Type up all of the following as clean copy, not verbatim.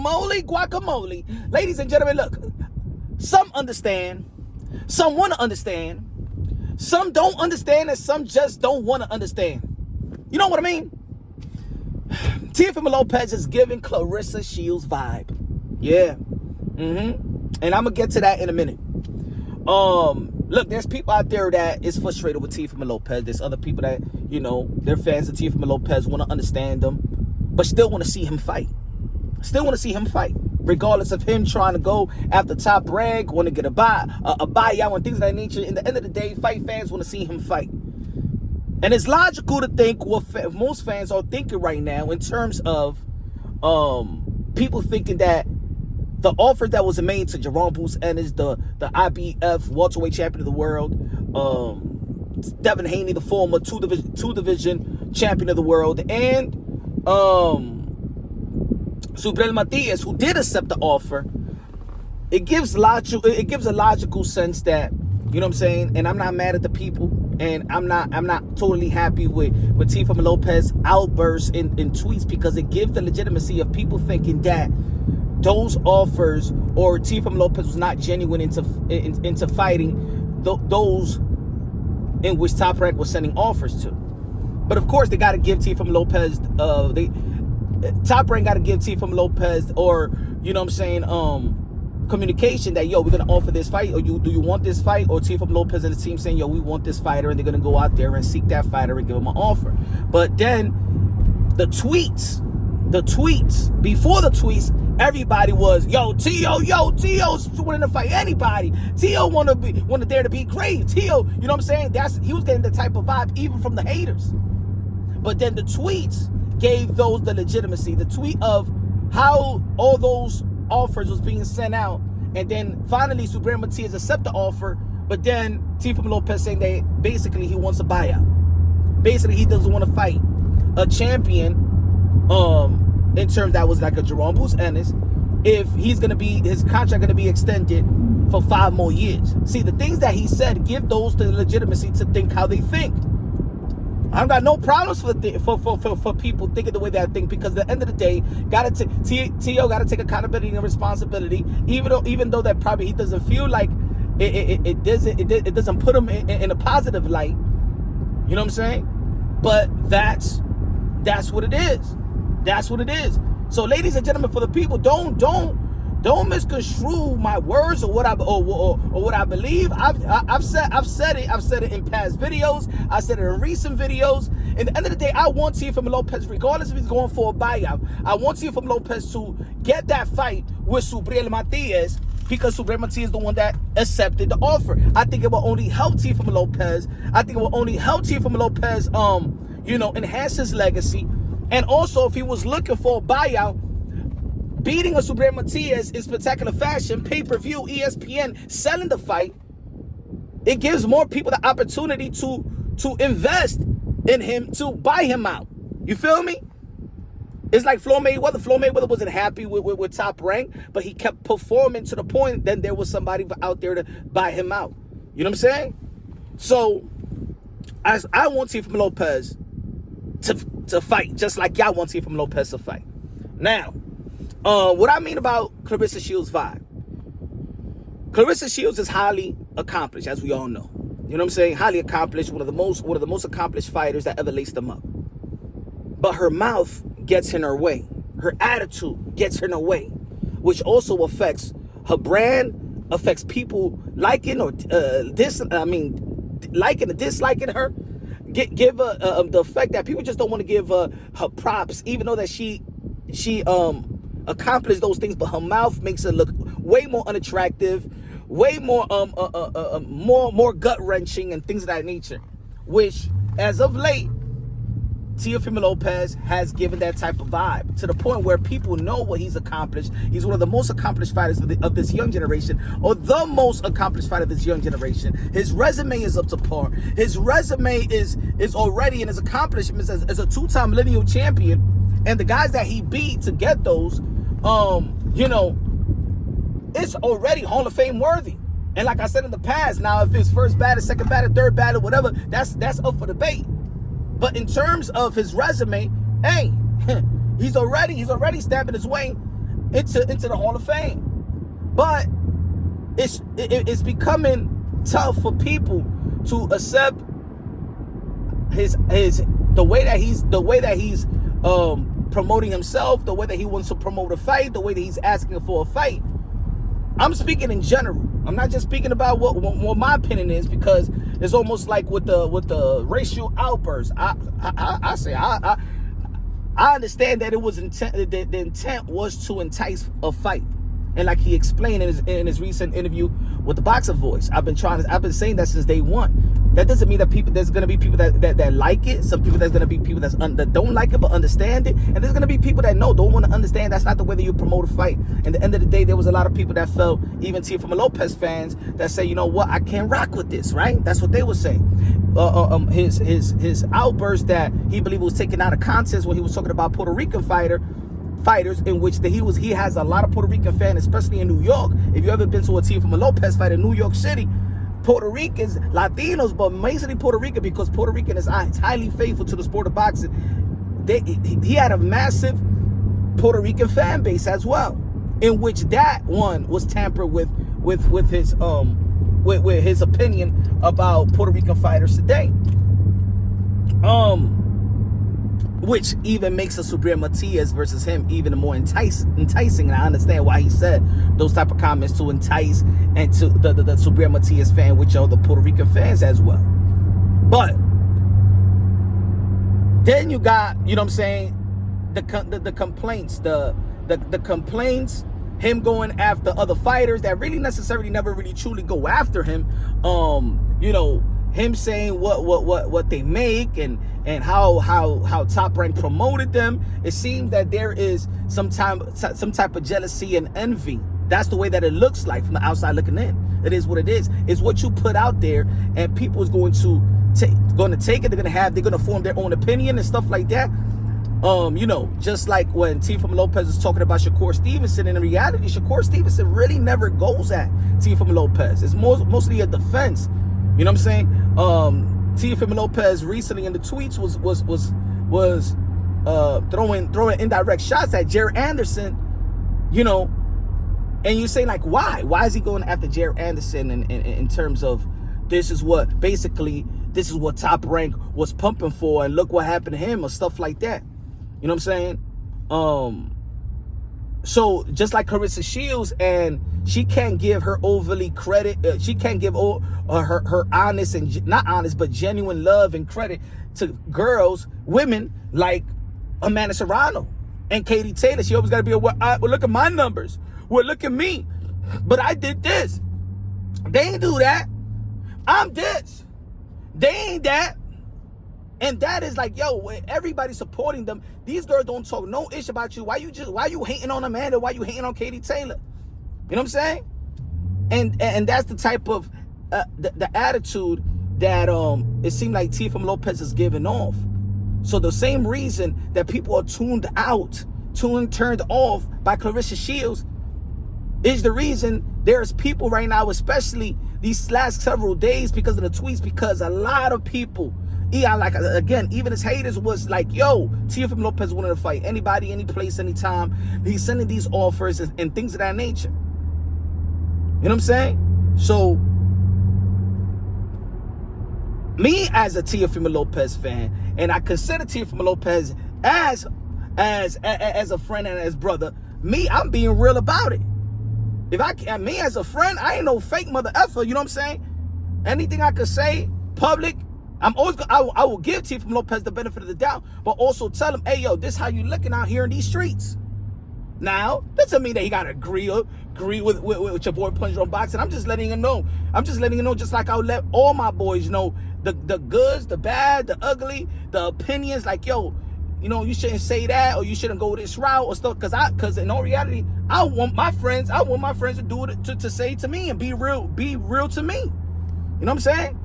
moly, guacamole. Ladies and gentlemen, look, some understand, some want to understand, some don't understand, and some just don't want to understand. You know what I mean? Teofimo Lopez is giving Clarissa Shields vibe. Yeah. And I'm going to get to that in a minute. Look, there's people out there that is frustrated with Teofimo Lopez. There's other people that, you know, they're fans of Teofimo Lopez, want to understand him, but still want to see him fight. Still want to see him fight, regardless of him trying to go after Top Rank, want to get a buyout and things of that nature. In the end of the day, fight fans want to see him fight. And it's logical to think what most fans are thinking right now in terms of people thinking that the offer that was made to Jeron Ennis, the IBF welterweight champion of the world, Devon Haney, the former two division champion of the world, and Subriel Matias, who did accept the offer, it gives a logical sense that, you know what I'm saying, and I'm not mad at the people, and I'm not totally happy with Teofimo Lopez outbursts in tweets, because it gives the legitimacy of people thinking that those offers, or Teofimo Lopez was not genuine into fighting those in which Top Rank was sending offers to. But of course, they got to give Teofimo Lopez, Top Rank got to give Teofimo Lopez, or, you know what I'm saying, communication that, yo, we're going to offer this fight, or do you want this fight? Or Teofimo Lopez and the team saying, yo, we want this fighter, and they're going to go out there and seek that fighter and give him an offer. But then the tweets, before the tweets, everybody was, Teo's willing to fight anybody. Teo wanted there to be great. Teo, you know what I'm saying? He was getting the type of vibe even from the haters. But then the tweets gave those the legitimacy. The tweet of how all those offers was being sent out, and then finally Subriel Matias accept the offer, but then Teofimo Lopez saying that basically he wants a buyout. Basically, he doesn't want to fight a champion, in terms that was like a Jeron Ennis, if his contract gonna be extended for 5 more years. See, the things that he said give those the legitimacy to think how they think. I've got no problems for people thinking the way that I think, because at the end of the day, Teo gotta take accountability and responsibility, even though that probably he doesn't feel like it doesn't put him in a positive light. You know what I'm saying? But that's what it is. That's what it is. So, ladies and gentlemen, for the people, don't misconstrue my words or what I believe. I've said it in past videos. I said it in recent videos. At the end of the day, I want Teofimo Lopez, regardless if he's going for a buyout, I want Teofimo Lopez to get that fight with Subriel Matias, because Subriel Matias is the one that accepted the offer. I think it will only help Teofimo Lopez. Enhance his legacy. And also, if he was looking for a buyout, beating a Subriel Matias in spectacular fashion, pay-per-view, ESPN, selling the fight, it gives more people the opportunity to invest in him, to buy him out. You feel me? It's like Floyd Mayweather. Floyd Mayweather wasn't happy with Top Rank, but he kept performing to the point then there was somebody out there to buy him out. You know what I'm saying? So, as I want Teofimo Lopez to fight, just like y'all want Teofimo Lopez to fight. Now, what I mean about Clarissa Shields' vibe. Clarissa Shields is highly accomplished, as we all know. You know what I'm saying? Highly accomplished, one of the most accomplished fighters that ever laced them up. But her mouth gets in her way. Her attitude gets in her way, which also affects her brand, affects people liking or liking or disliking her. Give her the effect that people just don't want to give her props, even though that she accomplished those things, but her mouth makes her look way more unattractive, way more more gut-wrenching and things of that nature, which as of late Teofimo Lopez has given that type of vibe, to the point where people know what he's accomplished. He's one of the most accomplished fighters of this young generation, or the most accomplished fighter of this young generation. His resume is up to par. His resume is already, and his accomplishments as a 2-time millennial champion, and the guys that he beat to get those, it's already Hall of Fame worthy. And like I said in the past, now if it's first battle, second battle, third battle, whatever, that's up for debate. But in terms of his resume, hey, he's already stamping his way into the Hall of Fame. But it's becoming tough for people to accept the way that he's promoting himself, the way that he wants to promote a fight, the way that he's asking for a fight. I'm speaking in general. I'm not just speaking about what my opinion is, because it's almost like with the racial outbursts. I understand that it was the intent was to entice a fight. And like he explained in his recent interview with the Boxer Voice, I've been saying that since day one. That doesn't mean that there's going to be people that like it. Some people, there's going to be people that don't like it but understand it. And there's going to be people that don't want to understand. That's not the way that you promote a fight. And at the end of the day, there was a lot of people that felt, even Teofimo Lopez fans, that say, you know what, I can't rock with this, right? That's what they were saying. His outburst that he believed was taken out of context when he was talking about Puerto Rican fighters, in which he has a lot of Puerto Rican fans, especially in New York. If you ever been to a Teofimo Lopez fight in New York City, Puerto Ricans, Latinos, but mainly Puerto Rican, because Puerto Rican is highly faithful to the sport of boxing. He had a massive Puerto Rican fan base as well, in which that one was tampered with his opinion about Puerto Rican fighters today. Which even makes a Subriel Matias versus him even more enticing. And I understand why he said those type of comments to entice and to the Subriel Matias fan, which are the Puerto Rican fans as well. But then you got, you know what I'm saying, the complaints, the complaints, him going after other fighters that really necessarily never really truly go after him. Him saying what they make and how Top Rank promoted them. It seems that there is some type of jealousy and envy. That's the way that it looks like from the outside looking in. It is what it is. It's what you put out there, and people is going to take it. They're going to form their own opinion and stuff like that. Just like when Teofimo Lopez is talking about Shakur Stevenson, in reality, Shakur Stevenson really never goes at Teofimo Lopez. It's mostly a defense. You know what I'm saying? Teofimo Lopez recently in the tweets was throwing indirect shots at Jeron Anderson, and you say, like, why? Why is he going after Jeron Anderson in terms of this is what Top Rank was pumping for, and look what happened to him, or stuff like that. You know what I'm saying? So just like Clarissa Shields, and she can't give her overly credit. She can't give her honest and not honest, but genuine love and credit to women like Amanda Serrano and Katie Taylor. She always got to be well, look at my numbers. Well, look at me. But I did this. They ain't do that. I'm this. They ain't that. And that is like, yo, everybody supporting them. These girls don't talk no ish about you. Why you hating on Amanda? Why you hating on Katie Taylor? You know what I'm saying? And that's the type of the attitude that it seemed like Teofimo Lopez is giving off. So the same reason that people are turned off by Clarissa Shields is the reason there's people right now, especially these last several days, because of the tweets, because a lot of people, even his haters was like, yo, Teofimo Lopez wanted to fight anybody, any place, anytime. He's sending these offers and things of that nature. You know what I'm saying? So, me as a Teofimo Lopez fan, and I consider Teofimo Lopez as a friend and as brother, I'm being real about it. Me as a friend, I ain't no fake mother effer, you know what I'm saying? Anything I could say, public, I will give Teofimo Lopez the benefit of the doubt, but also tell him, hey, yo, this how you looking out here in these streets. Now, that doesn't mean that he got to agree with your boy Plunger on Boxing. I'm just letting him know. Just like I'll let all my boys know the goods, the bad, the ugly, the opinions. Like, yo, you shouldn't say that, or you shouldn't go this route or stuff. Because in all reality, I want my friends to do it to say to me and be real to me. You know what I'm saying?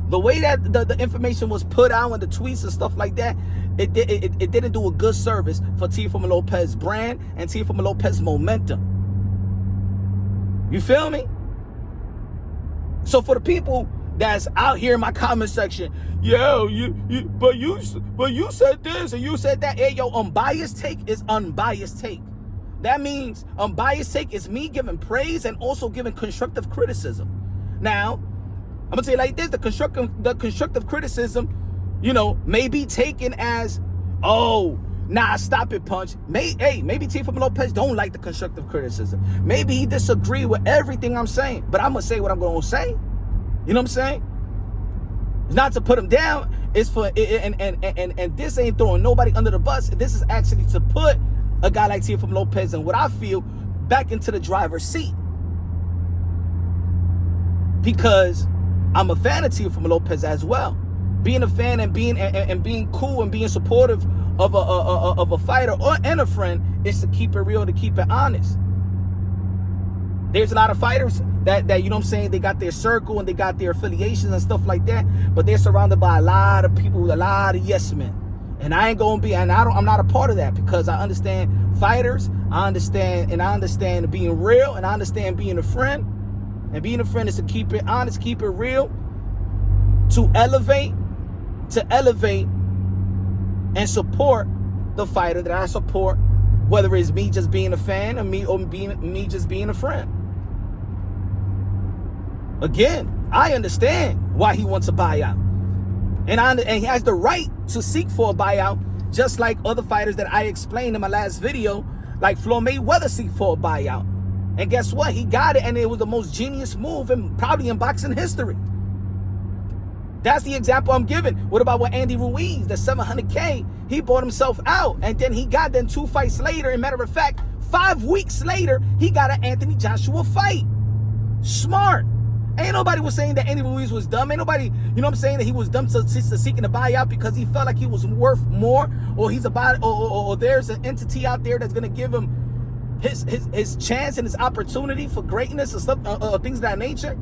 The way that the information was put out in the tweets and stuff like that, it didn't do a good service for Teofimo Lopez brand and Teofimo Lopez momentum. You feel me? So for the people that's out here in my comment section, yo, but you said this and you said that. Hey, yo, unbiased take is unbiased take. That means unbiased take is me giving praise and also giving constructive criticism. Now, I'm gonna say it like this: the constructive criticism, you know, may be taken as, oh, nah, stop it, Punch. Maybe Teofimo Lopez don't like the constructive criticism. Maybe he disagree with everything I'm saying, but I'm gonna say what I'm gonna say. You know what I'm saying? It's not to put him down. It's for and this ain't throwing nobody under the bus. This is actually to put a guy like Teofimo Lopez and what I feel back into the driver's seat, because I'm a fan of Teofimo Lopez as well. Being a fan and being cool and being supportive of a fighter and a friend is to keep it real, to keep it honest. There's a lot of fighters that you know what I'm saying, they got their circle and they got their affiliations and stuff like that, but they're surrounded by a lot of people, a lot of yes men. And I ain't gonna be, and I'm not a part of that, because I understand fighters, I understand being real, and I understand being a friend. And being a friend is to keep it honest, keep it real, to elevate and support the fighter that I support, whether it's me just being a fan or me just being a friend. Again, I understand why he wants a buyout. And he has the right to seek for a buyout, just like other fighters that I explained in my last video, like Floyd Mayweather seek for a buyout. And guess what? He got it, and it was the most genius move probably in boxing history. That's the example I'm giving. What about with Andy Ruiz, the $700K? He bought himself out, and then he got 2 fights later. And matter of fact, 5 weeks later, he got an Anthony Joshua fight. Smart. Ain't nobody was saying that Andy Ruiz was dumb. Ain't nobody, you know what I'm saying, that he was dumb to seeking a buyout because he felt like he was worth more, or he's about, or there's an entity out there that's gonna give him his chance and his opportunity for greatness or stuff, things of that nature.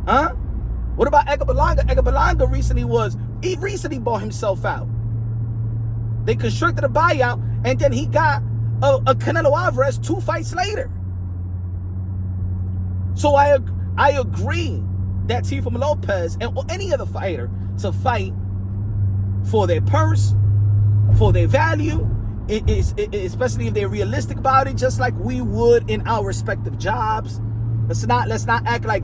Huh? What about Edgar Berlanga? Edgar Berlanga recently bought himself out. They constructed a buyout, and then he got a Canelo Alvarez 2 fights later. So I agree that Teofimo Lopez and any other fighter to fight for their purse, for their value, especially if they're realistic about it, just like we would in our respective jobs. Let's not act like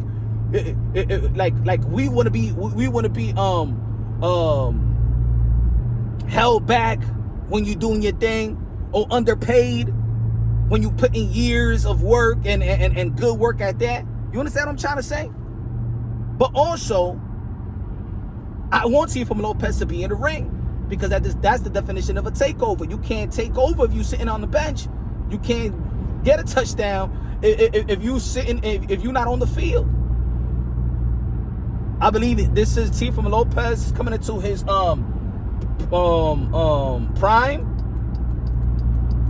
we want to be held back when you're doing your thing, or underpaid when you put in years of work and good work at that. You understand what I'm trying to say? But also, I want Teofimo Lopez to be in the ring, because that's the definition of a takeover. You can't take over if you're sitting on the bench. You can't get a touchdown if you're not on the field. I believe this is Teofimo Lopez coming into his prime,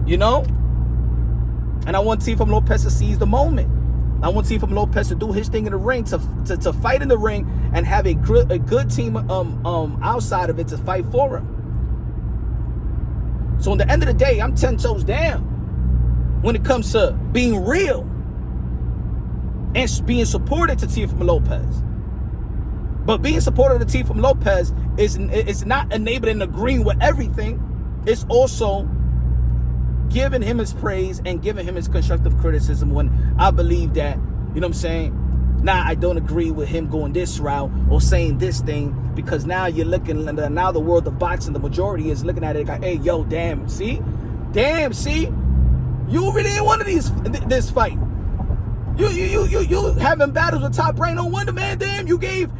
you know. And I want Teofimo Lopez to seize the moment. I want Teofimo Lopez to do his thing in the ring, to fight in the ring, and have a good team outside of it to fight for him. So at the end of the day, I'm 10 toes down when it comes to being real and being supported to Teofimo Lopez. But being supportive to Teofimo Lopez is not enabling and agreeing with everything. It's also giving him his praise and giving him his constructive criticism when I believe that, you know what I'm saying, nah, I don't agree with him going this route or saying this thing, because now you're looking, now the world of boxing, the majority is looking at it like, hey, yo, damn, see, you really ain't one of this fight. You having battles with Top Rank. No wonder, man. Damn, you gave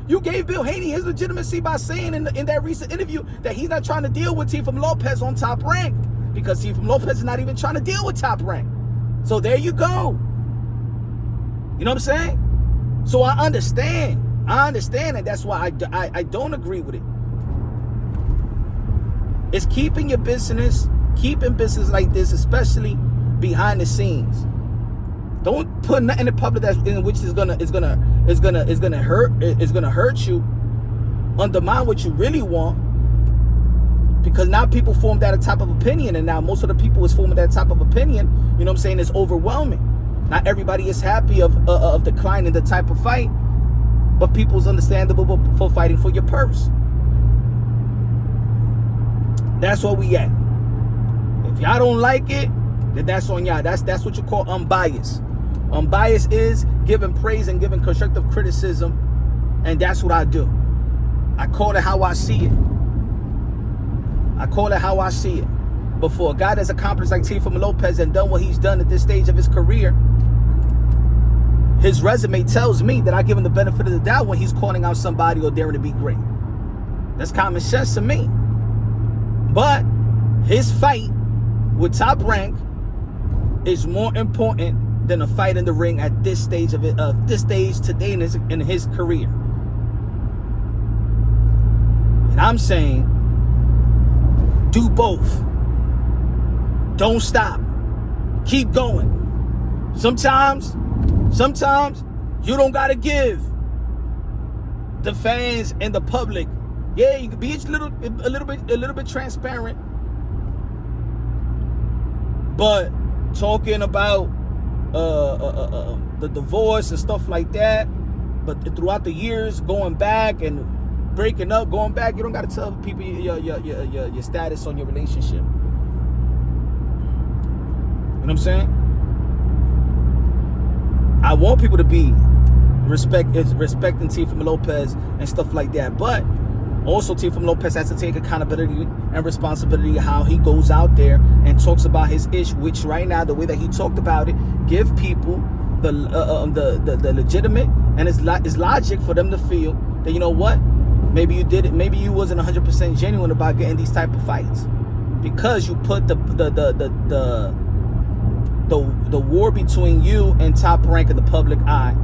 Bill Haney his legitimacy by saying in that recent interview that he's not trying to deal with Teofimo Lopez on Top Rank, because Teofimo Lopez is not even trying to deal with Top Rank. So there you go. You know what I'm saying? So I understand, and that's why I don't agree with it. It's keeping business like this, especially behind the scenes. Don't put nothing in public in which is gonna hurt you, undermine what you really want. Because now people form that type of opinion, and now most of the people is forming that type of opinion, you know what I'm saying, is overwhelming. Not everybody is happy of declining the type of fight, but people's understandable for fighting for your purse. That's where we at. If y'all don't like it, then that's on y'all. That's what you call unbiased. Unbiased is giving praise and giving constructive criticism, and that's what I do. I call it how I see it. I call it how I see it. But for a guy that's accomplished like Teofimo Lopez and done what he's done at this stage of his career, his resume tells me that I give him the benefit of the doubt when he's calling out somebody or daring to be great. That's common sense to me. But his fight with Top Rank is more important than a fight in the ring at this stage of it, this stage today in his career. And I'm saying, do both. Don't stop. Keep going. Sometimes you don't gotta give the fans and the public. Yeah, you can be a little bit transparent. But talking about the divorce and stuff like that, but throughout the years, going back and breaking up, going back, you don't gotta tell people your status on your relationship. You know what I'm saying? I want people to be respecting Teofimo Lopez and stuff like that, but also Teofimo Lopez has to take accountability and responsibility of how he goes out there and talks about his ish, which right now, the way that he talked about it, give people the legitimate and it's logic for them to feel that, you know what, maybe you did it, maybe you wasn't 100% genuine about getting these type of fights because you put the war between you and Top Rank in the public eye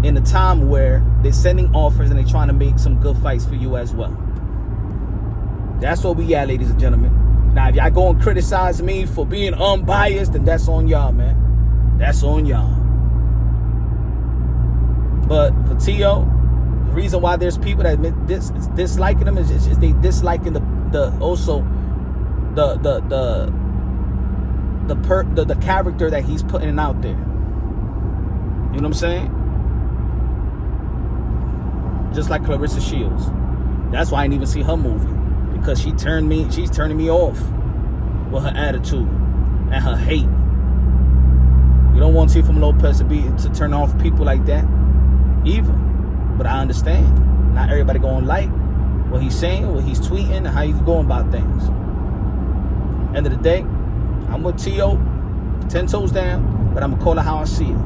in a time where they're sending offers and they're trying to make some good fights for you as well. That's where we at, ladies and gentlemen. Now, if y'all go and criticize me for being unbiased, then that's on y'all, man. That's on y'all. But for Tio, the reason why there's people that disliking him is they disliking the character that he's putting out there. You know what I'm saying? Just like Clarissa Shields. That's why I didn't even see her movie. Because she's turning me off with her attitude and her hate. You don't want Teofimo Lopez to turn off people like that either. But I understand. Not everybody gonna like what he's saying, what he's tweeting, and how he's going about things. End of the day, I'm with T.O. 10 toes down, but I'm gonna call it how I see it.